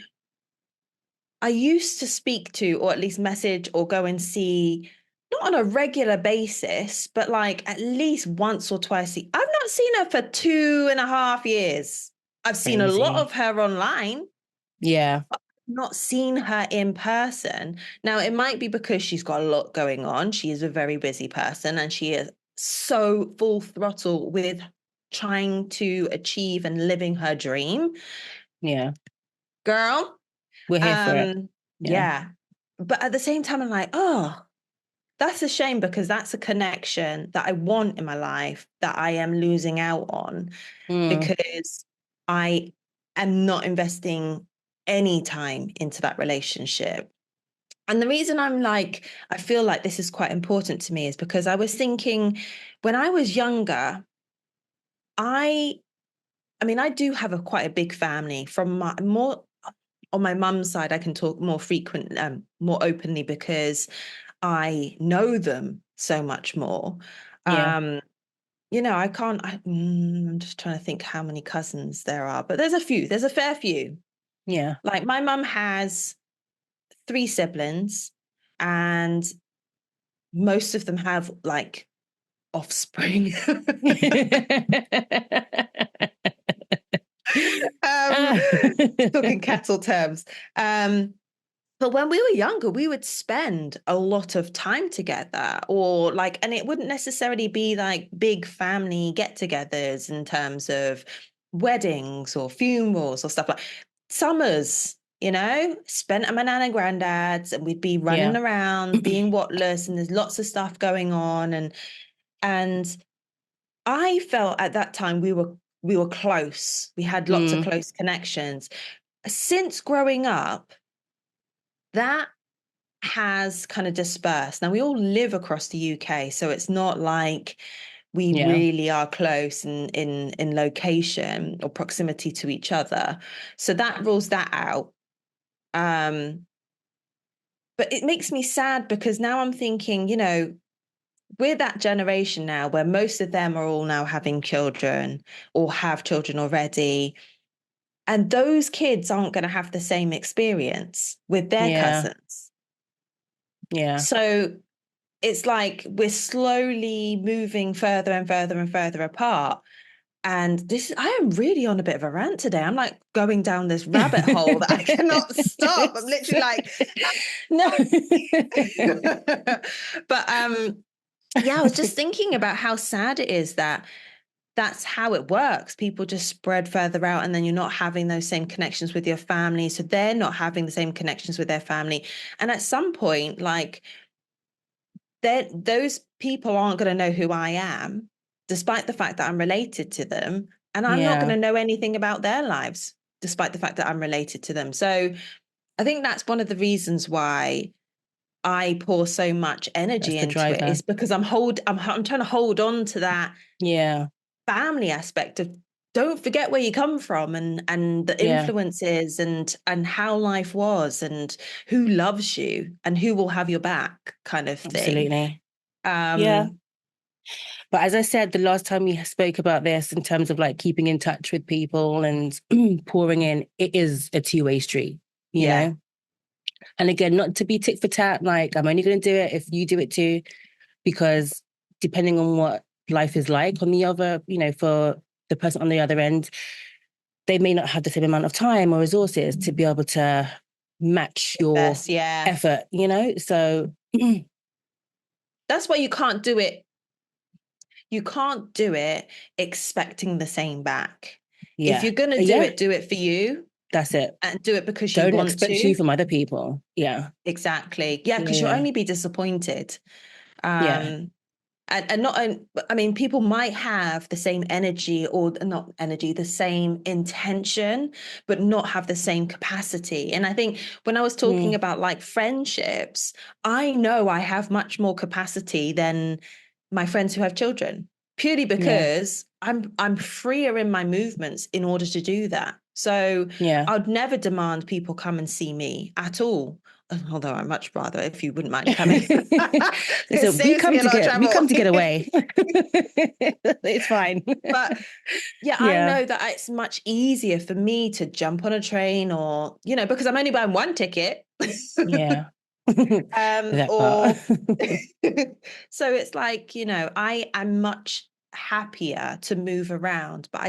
I used to speak to, or at least message or go and see, not on a regular basis, but like at least once or twice. I've not seen her for 2.5 years. I've seen a lot crazy. of her online, Yeah. not seen her in person. Now, it might be because she's got a lot going on. She is a very busy person and she is so full throttle with trying to achieve and living her dream. Yeah. Girl, We're here for it. Yeah. yeah. But at the same time, I'm like, oh, that's a shame because that's a connection that I want in my life that I am losing out on Mm, because I am not investing any time into that relationship. And the reason I'm like, I feel like this is quite important to me is because I was thinking when I was younger, I I mean, I do have quite a big family from my more on my mum's side. I can talk more frequent, more openly because I know them so much more. yeah. Um, you know, I can't. I'm just trying to think how many cousins there are, but there's a few. There's a fair few. Yeah. Like my mum has three siblings, and most of them have like offspring. um, Ah. talking cattle terms. But when we were younger, we would spend a lot of time together, or like, and it wouldn't necessarily be like big family get togethers in terms of weddings or funerals or stuff like summers. spent at my nan and granddad's, and we'd be running Yeah. around being whatless, and there's lots of stuff going on. And I felt at that time we were close. We had lots of Mm, close connections. Since growing up, that has kind of dispersed. Now we all live across the UK, so it's not like we yeah. really are close in location or proximity to each other. So that rules that out. But it makes me sad because now I'm thinking, we're that generation now where most of them are all now having children or have children already. And those kids aren't going to have the same experience with their Yeah. cousins. Yeah. So it's like we're slowly moving further and further and further apart. And I am really on a bit of a rant today. I'm like going down this rabbit hole that I cannot stop. I'm literally like, no. but yeah, I was just thinking about how sad it is that that's how it works. People just spread further out, and then you're not having those same connections with your family. So they're not having the same connections with their family. And at some point, like, those people aren't going to know who I am, despite the fact that I'm related to them. And I'm not going Yeah. to know anything about their lives, despite the fact that I'm related to them. So I think that's one of the reasons why I pour so much That's energy the into it, driver. is because I'm trying to hold on to that Yeah. family aspect of, don't forget where you come from, and the Yeah. influences, and how life was, and who loves you and who will have your back, kind of thing. Absolutely. Yeah. um But as I said, the last time we spoke about this in terms of like keeping in touch with people and pouring in, it is a two-way street, you yeah, know? And again, not to be tit for tat, like I'm only going to do it if you do it too, because depending on what life is like on the other, for the person on the other end, they may not have the same amount of time or resources to be able to match your best, yeah. effort, So, That's why you can't do it expecting the same back. If yeah. you're going to Yeah, do it for you, that's it. and do it because you Don't want expect you to. from other people. Yeah. Exactly, yeah, Yeah. because you'll Yeah. only be disappointed. Yeah. um and not, I mean, people might have the same energy, or not energy, the same intention, but not have the same capacity. And I think when I was talking Mm, about like friendships, I know I have much more capacity than my friends who have children, purely yeah. because I'm freer in my movements in order to do that. So Yeah. I'd never demand people come and see me at all. Although I'd much rather if you wouldn't mind coming. It Listen, we saves me come a to lot of get we trouble. come to get away. It's fine. But yeah, I Yeah. know that it's much easier for me to jump on a train, or, because I'm only buying one ticket. Yeah. That part. Or so it's like, I am much happier to move around, but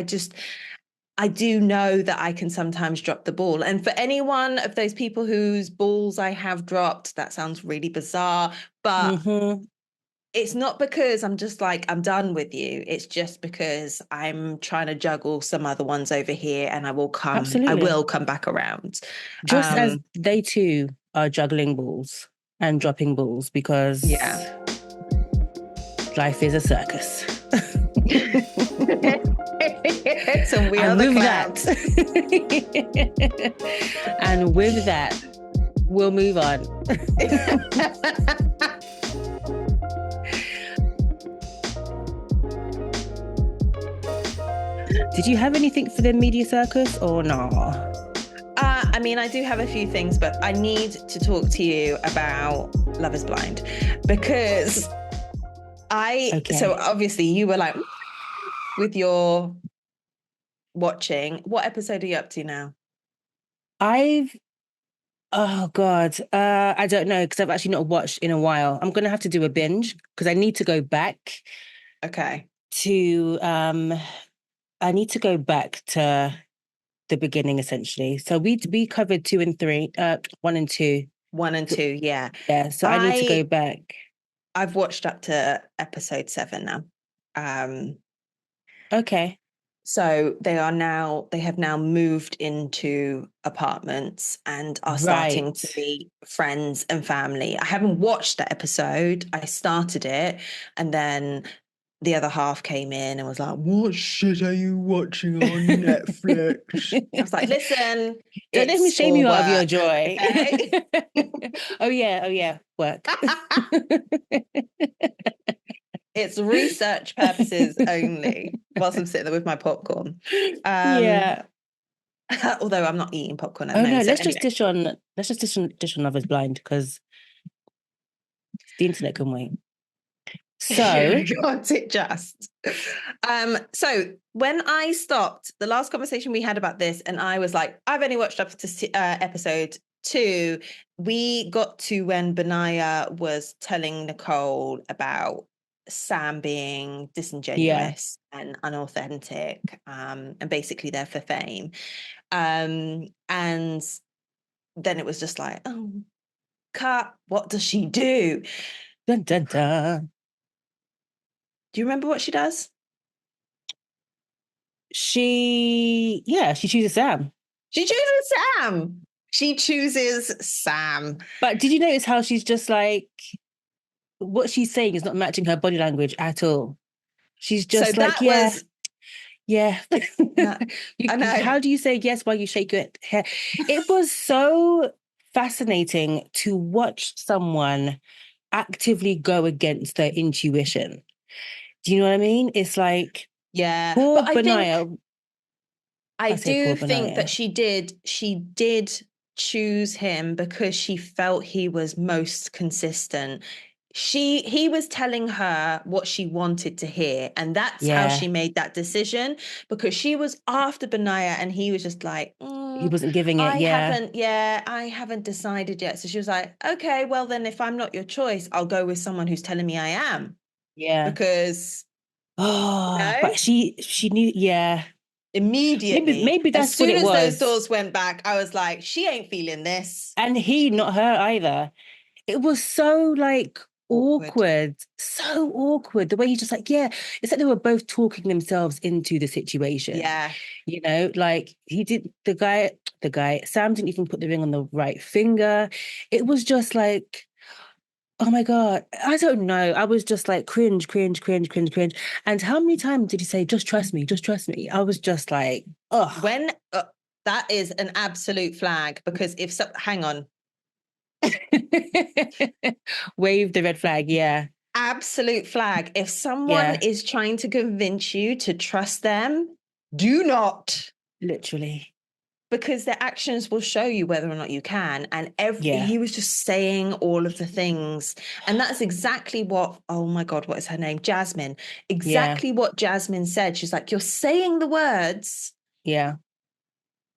I do know that I can sometimes drop the ball. And for any one of those people whose balls I have dropped, that sounds really bizarre, but Hmm. it's not because I'm just like, I'm done with you. It's just because I'm trying to juggle some other ones over here, and I Absolutely. will come back around. Just as Um, they too are juggling balls and dropping balls because yeah. life is a circus. So we are And the with clowns. that, and with that, we'll move on. Did you have anything for the media circus or not? I mean, I do have a few things, but I need to talk to you about Love is Blind, because so Okay. obviously you were like with your watching. What episode are you up to now? I've Oh God, I don't know because I've actually not watched in a while. I'm gonna have to do a binge because I need to go back Okay. to I need to go back to the beginning essentially. So we covered two and three, one and two. One and So, two, yeah. yeah, so I need to go I back. I've watched up to episode 7 now. Um, Okay. So they have now moved into apartments and are starting to Right. meet friends and family. I haven't watched that episode. I started it and then the other half came in and was like, "What shit are you watching on Netflix?" I was like, "Listen, Don't let me it's shame for you out of your work, joy. okay?" Oh yeah, work. It's research purposes only whilst I'm sitting there with my popcorn. Um, Yeah. although I'm not eating popcorn at the Oh no, moment. So anyway, let's just dish on Love is Blind because the internet can wait. So can't it just? So when I stopped the last conversation we had about this, and I was like, I've only watched up to episode 2. We got to when Benaya was telling Nicole about Sam being yeah. disingenuous and unauthentic, and basically there for fame. And then it was just like, oh, cut. What does she do? Dun, dun, dun. Do you remember what she does? She chooses Sam. She chooses Sam. She chooses Sam. But did you notice how she's just like what she's saying is not matching her body language at all? She's So just like, that yeah, was, yeah. I know. How do you say yes while you shake your hair? It was so fascinating to watch someone actively go against their intuition. Do you know what I mean? It's like Yeah. poor But I think Benaya. I I say poor do think that Benaya. she did choose him because she felt he was most consistent. He was telling her what she wanted to hear, and that's how she Yeah, made that decision, because she was after Benaya and he was just like, he wasn't giving it. Yeah, I haven't decided yet. So she was like, okay, well then if I'm not your choice, I'll go with someone who's telling me I am, yeah. because you Oh, know but she knew. Yeah, immediately, maybe as that's what soon it as those was. doors went back, I was like, she ain't feeling this. And he, She not her either. It was so like awkward. awkward, so awkward. The way he's just like, yeah, it's like they were both talking themselves into the situation. Yeah. You know, like he did Sam didn't even put the ring on the right finger. It was just like, oh my God, I don't know. I was just like cringe, cringe, cringe, cringe, cringe. And how many times did he say, just trust me, just trust me? I was just like, oh. When that is an absolute flag, because if so, hang on, Wave the red flag. Yeah. absolute flag. If someone Yeah. is trying to convince you to trust them, do not, Literally. because their actions will show you whether or not you can. And Yeah. he was just saying all of the things. And that's exactly what, oh my God, what is her name? Jasmine. Yeah. Exactly what Jasmine said. She's like, you're saying the words, Yeah.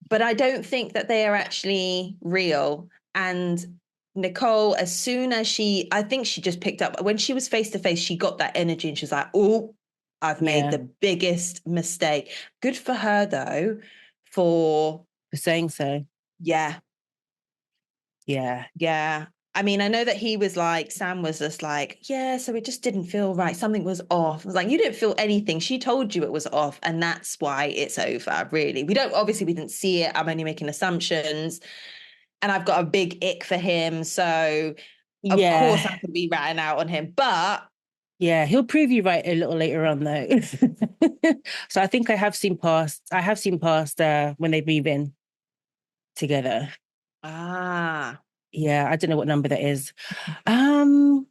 but I don't think that they are actually real. And Nicole, as soon as I think she just picked up, when she was face to face, she got that energy and she was like, oh, I've made Yeah. the biggest mistake. Good for her, though, for, For saying so. yeah, Yeah. yeah. I mean, I know that he was like, Sam was just like, yeah, so it just didn't feel right. Something was off. I was like, you didn't feel anything. She told you it was off. And that's why it's over, really. We didn't see it. I'm only making assumptions. And I've got a big ick for him. So, of course, Yeah. I could be ratting out on him. But, Yeah. He'll prove you right a little later on though. So I think I have seen past when they move in together. ah, Yeah, I don't know what number that is. Um,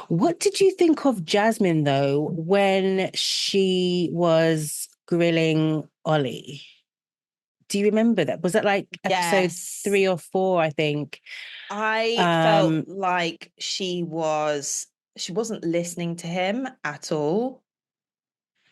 what did you think of Jasmine though when she was grilling Ollie? Do you remember that? Was that like episode yes. 3 or 4, I think? I felt Um, like she wasn't listening to him at all.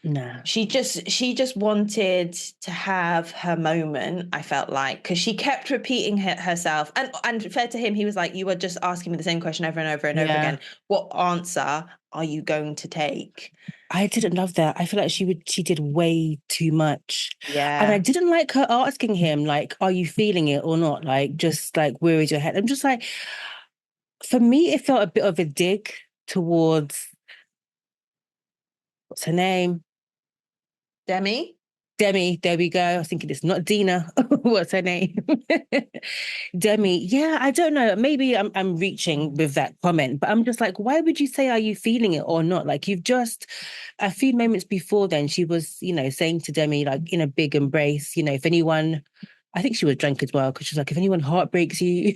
no. She just wanted to have her moment, I felt like, because she kept repeating herself, and fair to him, he was like, you were just asking me the same question over and over and over Yeah. again. What answer are you going to take? I didn't love that. I feel like she did way too much. And I Yeah. didn't like her asking him, like, are you feeling it or not? Like, just like, where is your head? I'm just like, for me, it felt a bit of a dig towards what's her name? Demi. Demi, there we go. I was thinking it's not Dina. What's her name? Demi. Yeah, I don't know. Maybe I'm reaching with that comment, but I'm just like, why would you say are you feeling it or not? Like you've just a few moments before then, she was, saying to Demi, like in a big embrace, if anyone I think she was drunk as well, because she's like, if anyone heartbreaks you,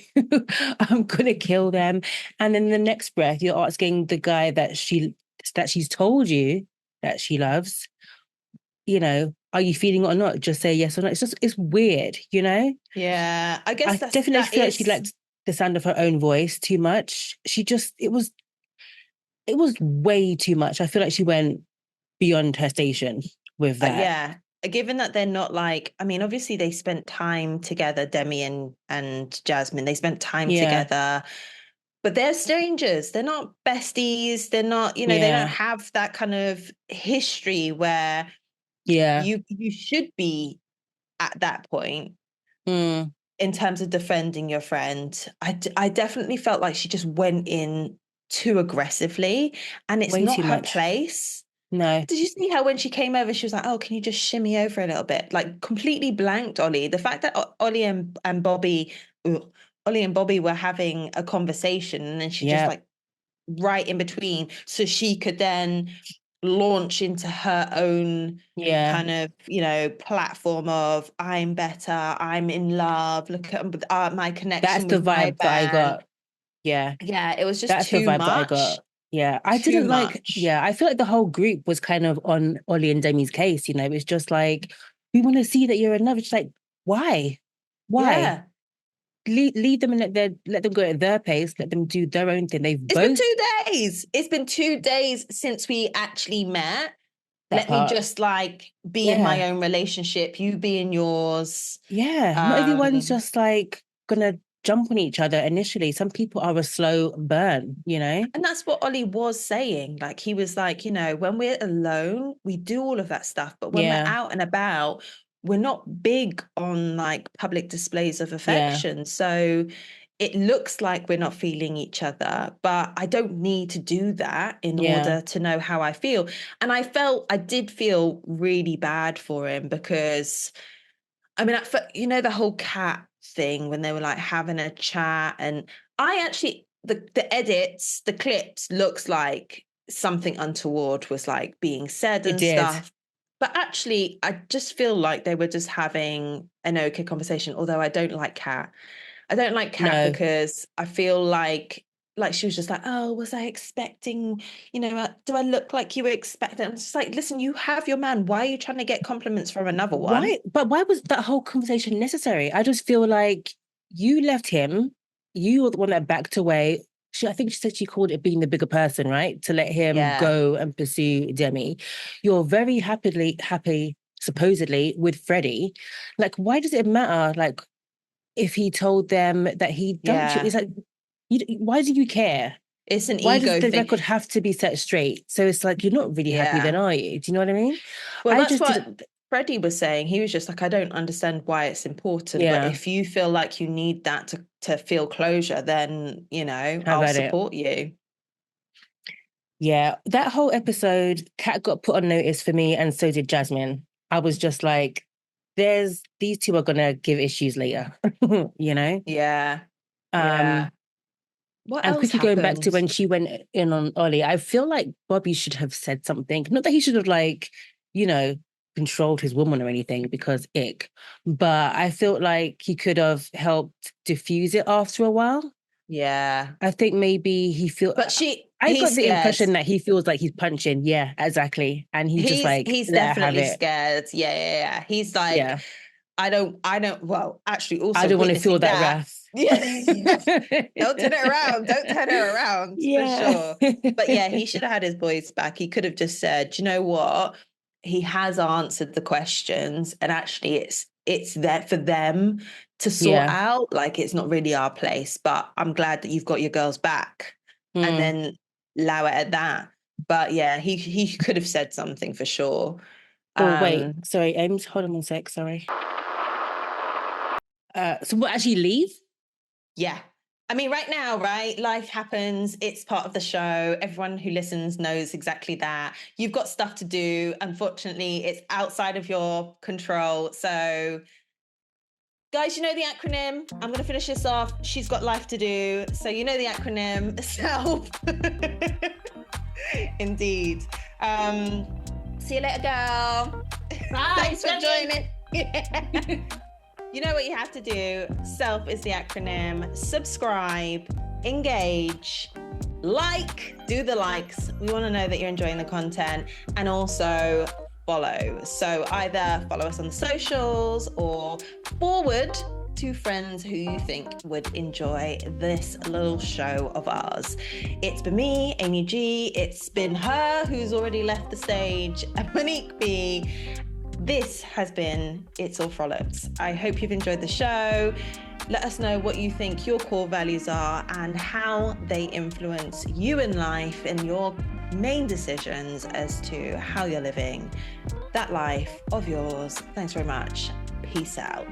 I'm gonna kill them. And then the next breath, you're asking the guy that she's told you that she loves, are you feeling it or not? Just say yes or no. It's weird. Yeah, I guess I that's definitely that feel like she is liked the sound of her own voice too much. It was way too much. I feel like she went beyond her station with that. yeah. Given that they're not like, I mean, obviously they spent time together, Demi and Jasmine. They spent time Yeah, together, but they're strangers. They're not besties. They're not, they don't yeah, have that kind of history where yeah. you should be at that point Mm, in terms of defending your friend. I definitely felt like she just went in too aggressively, and it's way not too her much. place. No. Did you see how when she came over, she was like, "Oh, can you just shimmy over a little bit?" Like completely blanked Ollie. The fact that Ollie and Bobby, Ollie and Bobby were having a conversation, and then she just Yeah, like right in between, so she could then launch into her own yeah. kind of platform of I'm better, I'm in love, look at my That's connection the with my vibe that I band. got. Yeah. Yeah, it was just That's the too vibe that I much. got. Yeah. I Too didn't like, much. yeah, I feel like the whole group was kind of on Ollie and Demi's case. It's just like, we want to see that you're enough. It's like, why? Why? Yeah. Leave them and let them go at their pace, let them do their own thing. They've It's been both 2 days. It's been 2 days since we actually met. that Let me part. just like be in my Yeah. own relationship, you be in yours. Yeah. Not everyone's Um, just like gonna jump on each other initially. Some people are a slow burn. And that's what Ollie was saying. Like he was like, when we're alone, we do all of that stuff. But when we're Yeah. out and about, we're not big on like public displays of Yeah. affection. So it looks like we're not feeling each other, but I don't need to do that in Yeah. order to know how I feel. And I did feel really bad for him because I mean, the whole cat thing when they were like having a chat, and I actually the edits, the clips looks like something untoward was like being said It and did. stuff. But actually, I just feel like they were just having an okay conversation. Although I don't like Cat. I don't like Cat No. because I feel like she was just like, oh, was I expecting, do I look like you were expecting? I'm just like, listen, you have your man. Why are you trying to get compliments from another one? Why? But why was that whole conversation necessary? I just feel like you left him. You were the one that backed away. I think she said she called it being the bigger person, right? To let him Yeah, go and pursue Demi. You're very happy, supposedly, with Freddie. Like, why does it matter? Like, if he told them that he dumped you, yeah. it's like, why do you care? It's an Why does ego the thing. record have to be set straight? So it's like, you're not really happy then, Yeah. are you? Do you know what I mean? Well, I that's just what didn't, Freddie was saying. He was just like, I don't understand why it's important, but yeah, if you feel like you need that to feel closure, then, have I'll at it. support you. Yeah, that whole episode, Kat got put on notice for me, and so did Jasmine. I was just like, these two are gonna give issues later, you know? Yeah. Yeah. Um, What and else quickly going back to happened? when she went in on Ollie, I feel like Bobby should have said something. Not that he should have you know, controlled his woman or anything, because ick. But I felt like he could have helped diffuse it after a while. Yeah. I think maybe he feel But I he's got the scared. impression that he feels like he's punching. Yeah, exactly. And he just like, He's let her have definitely it. scared. Yeah, yeah, yeah. He's like, Yeah. well, actually I also don't want to feel witnessing that that. wrath. Yeah. Don't turn it around. Don't turn her around for Yeah. sure. But yeah, he should have had his voice back. He could have just said, "Do you know what? He has answered the questions, and actually it's there for them to sort Yeah. out. Like it's not really our place, but I'm glad that you've got your girls back." And Mm. then allow it at that. But yeah, he could have said something for sure. Oh, wait. Um, Sorry, Ames. Hold on one sec. Sorry. So what, actually leave? yeah. I mean, right now, right? Life happens. It's part of the show. Everyone who listens knows exactly that. You've got stuff to do. Unfortunately, it's outside of your control. So, guys, you know the acronym. I'm going to finish this off. She's got life to do. So, you know the acronym. SELF. Indeed. See you later, girl. Bye. Thanks for joining. You know what you have to do. SELF is the acronym. Subscribe, engage, like, do the likes. We want to know that you're enjoying the content, and also follow. So either follow us on the socials or forward to friends who you think would enjoy this little show of ours. It's been me, Amy G. It's been her who's already left the stage, Monique B. This has been It's All Frolics. I hope you've enjoyed the show. Let us know what you think your core values are and how they influence you in life and your main decisions as to how you're living that life of yours. Thanks very much. Peace out.